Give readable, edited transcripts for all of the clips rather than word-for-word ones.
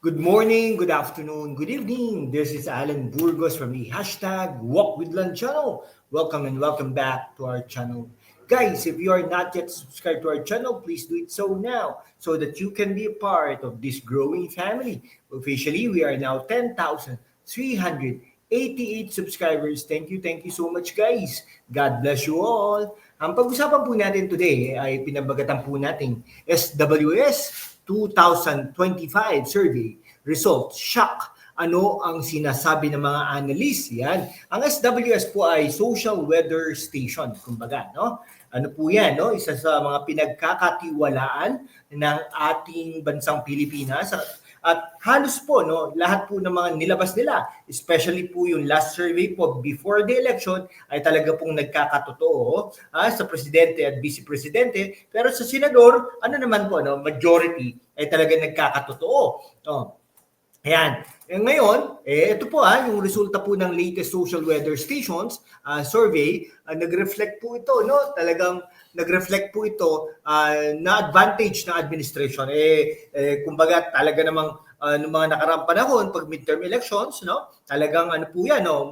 Good morning, good afternoon, good evening. This is Alan Burgos from the hashtag Walk with Lan channel. Welcome and welcome back to our channel. Guys, if you are not yet subscribed to our channel, please do it so now so that you can be a part of this growing family. Officially, we are now 10,388 subscribers. Thank you so much guys. God bless you all. Ang pag-usapan po natin today ay pinabagatan po natin SWS 2025 survey results. Shock! Ano ang sinasabi ng mga analysts? Yan. Ang SWS po ay social weather station, kumbaga, no? Ano po yan, no? Isa sa mga pinagkakatiwalaan ng ating bansang Pilipinas. At halos po, no, lahat po ng mga nilabas nila, especially po yung last survey po before the election, ay talaga pong nagkakatotoo sa presidente at vice-presidente. Pero sa senador, ano naman po, no, majority ay talaga nagkakatotoo. Ayan. Ngayon, ito po yung resulta po ng latest social weather stations survey. Nag-reflect po ito, no? Talagang nag-reflect po ito na advantage ng administration. Kumbaga talaga namang noong mga nakaraang panahon pag midterm elections, no? Talagang ano po 'yan, no?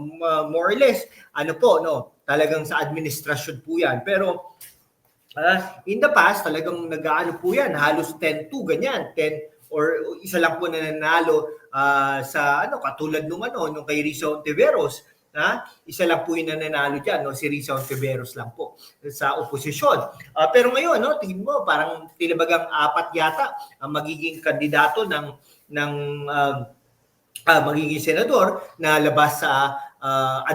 More or less ano po, no? Talagang sa administrasyon po 'yan. Pero in the past, talagang nag-aano po 'yan, halos 10-2 ganyan, 10 or isa lang po na nanalo sa katulad nung kay Risa Hontiveros, isa lang po yung nananalo diyan, no, si Risa Hontiveros lang po sa oposisyon. Pero ngayon, no, tingin mo parang tinabagang 4 yata ang magiging kandidato ng magiging senador na labas sa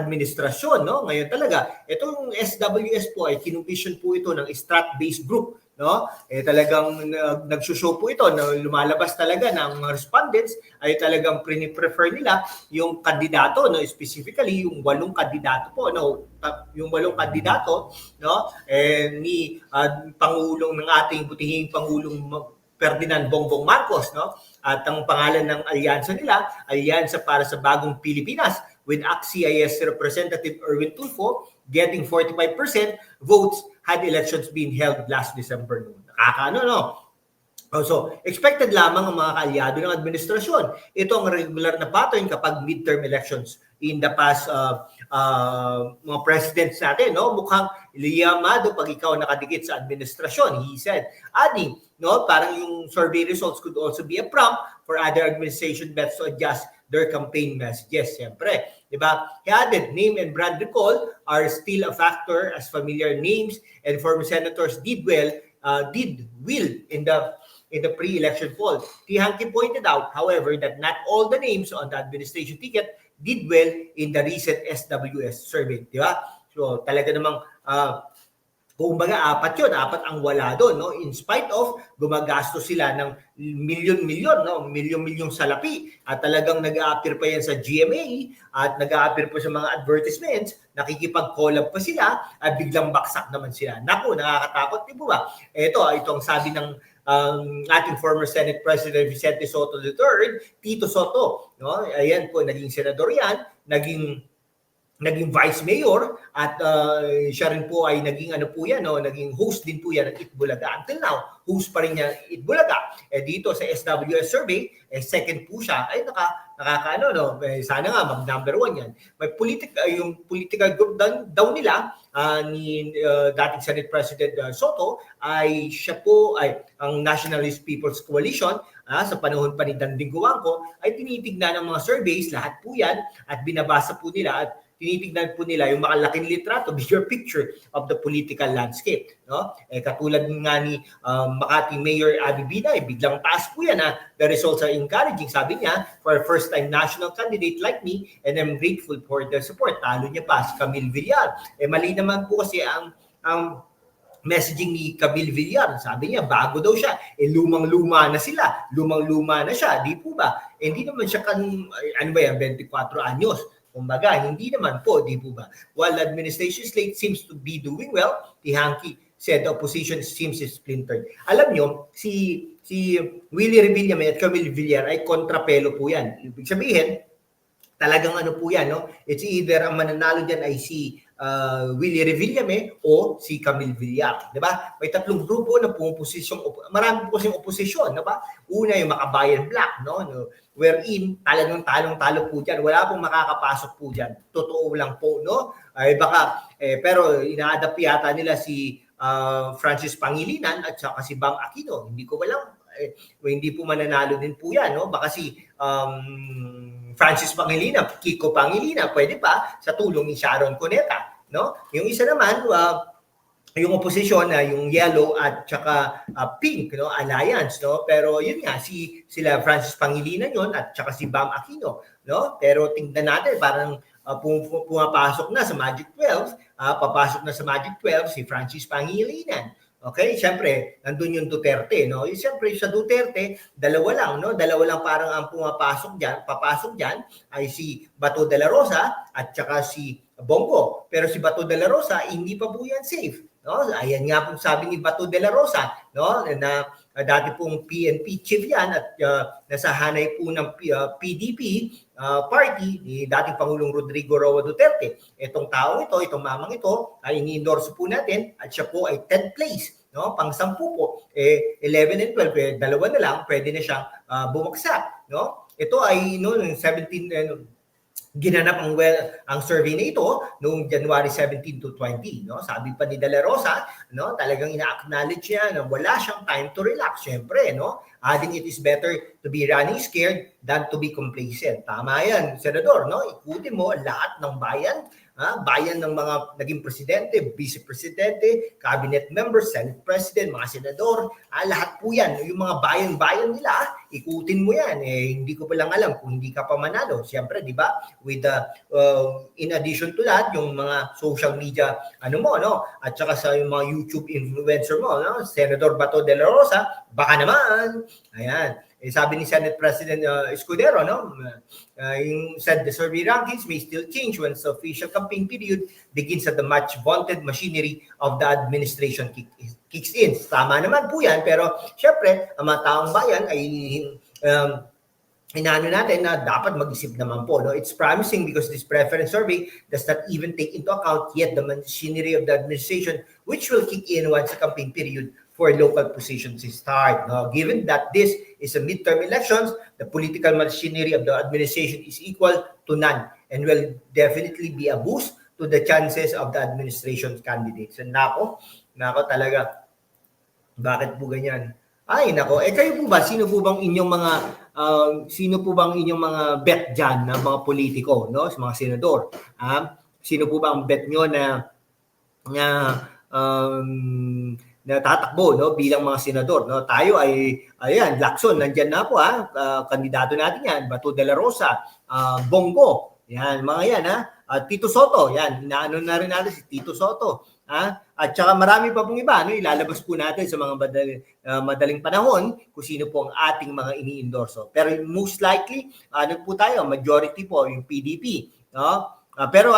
administrasyon, no? Ngayon talaga, itong SWS po ay kinumpishon po ito ng strat-based group, no? Talagang nagsushow po ito na lumalabas talaga ng mga respondents ay talagang prefer nila yung kandidato, no? Specifically yung 8 kandidato po, no? Yung 8 kandidato, no? Ni Pangulong ng ating butihing Pangulong Ferdinand Bongbong Marcos, no? At ang pangalan ng alyansa nila, Alyansa para sa Bagong Pilipinas, with ACT-CIS Representative Erwin Tulfo getting 45% votes had elections been held last December noon. Nakakaano, no? So, expected lamang ang mga kaalyado ng administrasyon. Ito ang regular na pattern kapag midterm elections in the past mga presidents natin, no? Mukhang liyamado pag ikaw nakadikit sa administrasyon, he said. Adding, no, parang yung survey results could also be a prompt for other administration bets to adjust their campaign messages, siyempre. Diba? He added, name and brand recall are still a factor as familiar names and former senators did well in the pre-election poll. Tihanki pointed out, however, that not all the names on the administration ticket did well in the recent SWS survey. Diba? So talaga namang kumbaga 4 ang wala doon, no? In spite of gumagastos sila ng milyon-milyon, no? Milyon-milyong salapi at talagang nag-a-appear pa yan sa GMA at nag-a-appear pa sa mga advertisements, nakikipag-collab pa sila at biglang baksak naman sila. Naku, nakakatakot, di ba? Ito ang sabi ng ating former Senate President Vicente Soto III, Tito Soto, no? Ayan po, naging senador yan, naging vice mayor at siya rin po ay naging naging host din po yan ng Itbulaga. Until now, host pa rin niya Itbulaga. Dito sa SWS survey, second po siya. Ay nakakaano, no? Sana nga mag number 1 yan. May yung political group daw nila ni dating Senate President Soto ay siya po ay ang Nationalist People's Coalition sa panahon pa ni Danding Guangco ay tinitignan ng mga surveys, lahat po yan at binabasa po nila at tinitignan po nila yung makalaking litrato, bigger picture of the political landscape, no? Katulad nga ni Makati Mayor Abby Binay, biglang taas po yan the results are encouraging, sabi niya, for a first-time national candidate like me, and I'm grateful for the support. Talo niya pa si Camille Villar. Mali naman po kasi ang messaging ni Camille Villar. Sabi niya, bago daw siya. Lumang-luma na sila. Lumang-luma na siya. Di po ba? Hindi naman siya 24 anyos. Kumbaga, hindi naman po, di po ba? While the administration slate seems to be doing well, Tihanki said the opposition seems splintered. Alam nyo, si Willie Revillame at Camille Villar ay kontrapelo po yan. Ibig sabihin, talagang ano po yan, no? It's either ang mananalo dyan ay si Willie Revillame o si Camille Villar, di ba? May tatlong grupo na pumuposisyon, marami po kasing oposisyon, di ba? Una yung Makabayan Black, no? Wherein talagang talong-talo po dyan, wala pong makakapasok po dyan. Totoo lang po, no? Ay baka, pero ina-adapt yata nila si Francis Pangilinan at saka si Bam Aquino. Hindi ko alam, hindi po mananalo din po yan, no? Baka si Francis Pangilinan, Kiko Pangilinan, pwede pa sa tulong ni Sharon Cuneta, no? Yung isa naman, yung oposisyon na yung yellow at saka pink, no, alliance, no, pero yun nga sila Francis Pangilinan yon at saka si Bam Aquino, no, pero tingnan natin parang pumapasok na sa Magic 12, papasok na sa Magic 12 si Francis Pangilinan. Okay, siyempre, nandun yung Duterte, no? Siyempre, sa Duterte, dalawa lang, no? Dalawa lang parang ang papasok diyan ay si Bato de la Rosa at saka si Bongo. Pero si Bato de la Rosa, hindi pa po yan safe, no? Ayan nga pong sabi ni Bato de la Rosa, no? Na dati pong PNP chief yan at nasa hanay po ng PDP party ni dating Pangulong Rodrigo Roa Duterte. Itong taong ito, itong mamang ito, ay ini-endorse po natin at siya po ay 10th place, no? Pang-10 po, 11 and 12, dalawa na lang, pwede na siyang bumagsak, no? Ito ay noong 17 ginanap ang survey na ito noong January 17 to 20, no? Sabi pa ni De La Rosa, no, talagang ina-acknowledge niya na wala siyang time to relax, syempre, no? Adding it is better to be running scared than to be complacent. Tama yan, Senador, no? Ikutin mo lahat ng bayan, bayan ng mga naging presidente, vice-presidente, cabinet members, senate president, mga senador, lahat po yan. Yung mga bayan-bayan nila, ikutin mo yan. Hindi ko pa lang alam kung hindi ka pa manalo. Siyempre, di ba? With in addition to that, yung mga social media, no? At saka sa yung mga YouTube influencer mo, no? Senador Bato de la Rosa, baka naman. Ayan. Sabi ni Senate President Escudero, no? Yung said the survey rankings may still change once the official campaign period begins at the much vaunted machinery of the administration kicks in. Tama naman po yan, pero syempre, ang mga taong bayan ay inaano natin na dapat mag-isip naman po. No? It's promising because this preference survey does not even take into account yet the machinery of the administration which will kick in once the campaign period for local positions start. No? Given that this is a midterm elections, the political machinery of the administration is equal to none and will definitely be a boost to the chances of the administration candidates. And nako talaga, bakit po ganyan? Ay, nako. Kayo po ba, sino po bang inyong mga bet diyan na mga politiko, no? Sa mga senador? Sino po ba ang bet nyo na tatakbo, no, bilang mga senador, no? Tayo ay ayan, Lacson, nandiyan na po kandidato natin yan, Bato de la Rosa, Bongo, yan, mga yan Tito Soto, yan, inaano na rin natin si Tito Soto, at saka marami pa pong iba, no, ilalabas po natin sa mga madaling panahon kung sino po ang ating mga ini-endorso. Pero most likely, po tayo, majority po yung PDP, no? Pero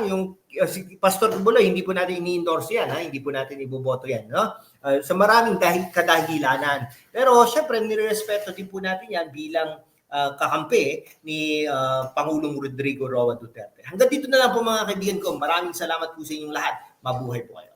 yung si Pastor Buloy, hindi po natin ini-endorse yan, hindi po natin iboboto yan, no? Sa maraming kadahilanan. Pero syempre, nirespeto din po natin yan bilang kakampi ni Pangulong Rodrigo Roa Duterte. Hanggang dito na lang po mga kaibigan ko. Maraming salamat po sa inyong lahat. Mabuhay po kayo.